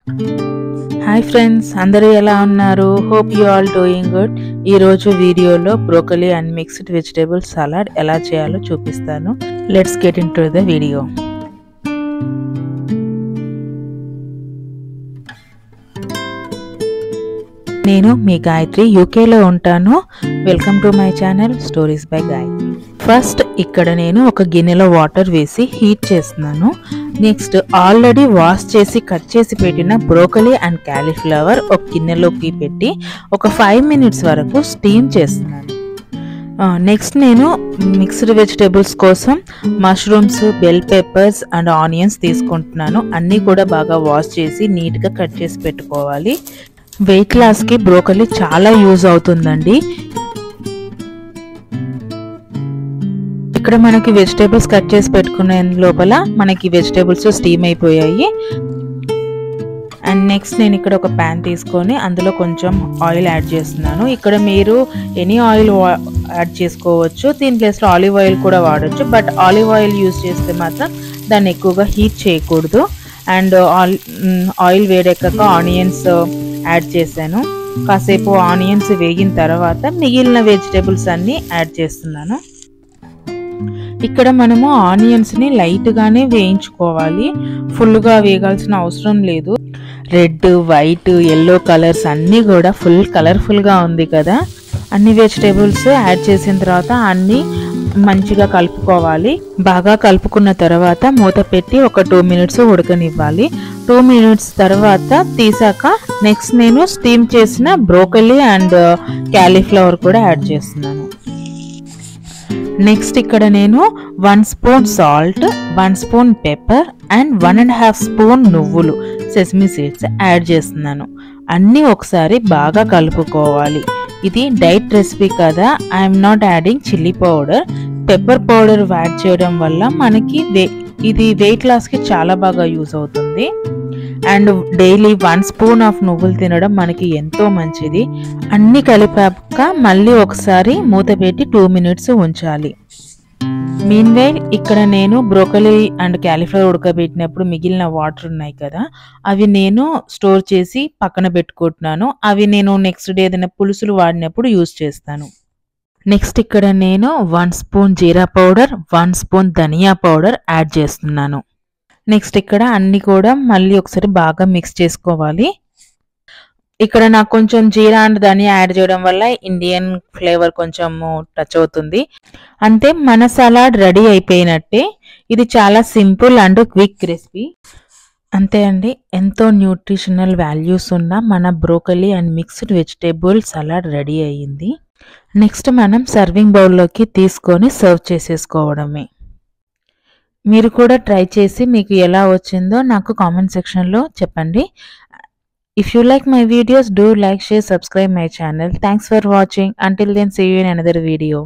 Hi friends, అందరూ ఎలా ఉన్నారు? Hope you all doing good. ఈ రోజు వీడియోలో broccoli and mixed vegetable salad ఎలా చేయాలో చూపిస్తాను. Let's get into the video. నేను మీ గాయత్రి యూకేలో ఉంటాను. Welcome to my channel stories by Gayatri. First ఇక్కడ నేను ఒక గిన్నెలో వాటర్ వేసి హీట్ చేస్తున్నాను. నెక్స్ట్ ఆల్రెడీ వాష్ చేసి కట్ చేసి పెట్టిన బ్రోకలీ అండ్ క్యాలీఫ్లవర్ ఒక గిన్నెలోకి పెట్టి ఒక 5 మినిట్స్ వరకు స్టీమ్ చేస్తున్నాను. నెక్స్ట్ నేను మిక్స్డ్ వెజిటేబుల్స్ కోసం mushrooms, bell peppers and onions తీసుకుంటున్నాను. అన్నీ కూడా బాగా వాష్ చేసి నీట్గా కట్ చేసి పెట్టుకోవాలి. వెయిట్ లాస్కి బ్రోకలీ చాలా యూజ్ అవుతుందండి. ఇక్కడ మనకి వెజిటేబుల్స్ కట్ చేసి పెట్టుకునే లోపల మనకి వెజిటేబుల్స్ స్టీమ్ అయిపోయాయి. అండ్ నెక్స్ట్ నేను ఇక్కడ ఒక ప్యాన్ తీసుకొని అందులో కొంచెం ఆయిల్ యాడ్ చేస్తున్నాను. ఇక్కడ మీరు ఎనీ ఆయిల్ యాడ్ చేసుకోవచ్చు, దీని ప్లేస్లో ఆలివ్ ఆయిల్ కూడా వాడచ్చు. బట్ ఆలివ్ ఆయిల్ యూజ్ చేస్తే మాత్రం దాన్ని ఎక్కువగా హీట్ చేయకూడదు. అండ్ ఆయిల్ వేడెక్కాక ఆనియన్స్ యాడ్ చేశాను. కాసేపు ఆనియన్స్ వేగిన తర్వాత మిగిలిన వెజిటేబుల్స్ అన్నీ యాడ్ చేస్తున్నాను. ఇక్కడ మనము ఆనియన్స్ని లైట్గానే వేయించుకోవాలి, ఫుల్గా వేగాల్సిన అవసరం లేదు. రెడ్, వైట్, ఎల్లో కలర్స్ అన్నీ కూడా ఫుల్ కలర్ఫుల్గా ఉంది కదా. అన్ని వెజిటేబుల్స్ యాడ్ చేసిన తర్వాత అన్నీ మంచిగా కలుపుకోవాలి. బాగా కలుపుకున్న తర్వాత మూత పెట్టి ఒక 2 మినిట్స్ ఉడకనివ్వాలి. 2 మినిట్స్ తర్వాత తీసాక నెక్స్ట్ నేను స్టీమ్ చేసిన బ్రోకలీ అండ్ క్యాలీఫ్లవర్ కూడా యాడ్ చేస్తున్నాను. నెక్స్ట్ ఇక్కడ నేను 1 spoon salt, 1 spoon pepper and 1.5 spoon నువ్వులు, సెసమీ సీడ్స్ యాడ్ చేస్తున్నాను. అన్నీ ఒకసారి బాగా కలుపుకోవాలి. ఇది డైట్ రెసిపీ కదా, I'm not adding chilli powder. Pepper powder add చేయడం వల్ల మనకి ఇది వెయిట్ లాస్కి చాలా బాగా యూజ్ అవుతుంది. అండ్ డైలీ 1 స్పూన్ ఆఫ్ నువ్వులు తినడం మనకి ఎంతో మంచిది. అన్నీ కలిపాక మళ్ళీ ఒకసారి మూత పెట్టి 2 మినిట్స్ ఉంచాలి. మీన్వైల్ ఇక్కడ నేను బ్రోకలీ అండ్ క్యాలీఫ్లవర్ ఉడకబెట్టినప్పుడు మిగిలిన వాటర్ ఉన్నాయి కదా, అవి నేను స్టోర్ చేసి పక్కన పెట్టుకుంటున్నాను. అవి నేను నెక్స్ట్ డే ఏదైనా పులుసులు వాడినప్పుడు యూజ్ చేస్తాను. నెక్స్ట్ ఇక్కడ నేను 1 స్పూన్ జీరా పౌడర్, 1 స్పూన్ ధనియా పౌడర్ యాడ్ చేస్తున్నాను. నెక్స్ట్ ఇక్కడ అన్ని కూడా మళ్ళీ ఒకసారి బాగా మిక్స్ చేసుకోవాలి. ఇక్కడ నాకు కొంచెం జీరా అండ్ ధనియా యాడ్ చేయడం వల్ల ఇండియన్ ఫ్లేవర్ కొంచెం టచ్ అవుతుంది. అంతే, మన సలాడ్ రెడీ అయిపోయినట్టే. ఇది చాలా సింపుల్ అండ్ క్విక్ రెసిపీ. అంతే అండి, ఎంతో న్యూట్రిషనల్ వాల్యూస్ ఉన్న మన broccoli and mixed vegetable salad ready అయ్యింది. నెక్స్ట్ మనం సర్వింగ్ బౌల్లోకి తీసుకొని సర్వ్ చేసేసుకోవడమే. మీరు కూడా ట్రై చేసి మీకు ఎలా వచ్చిందో నాకు కామెంట్ సెక్షన్లో చెప్పండి. If you like my videos, do like, share, subscribe my channel. Thanks for watching. Until then, see you in another video.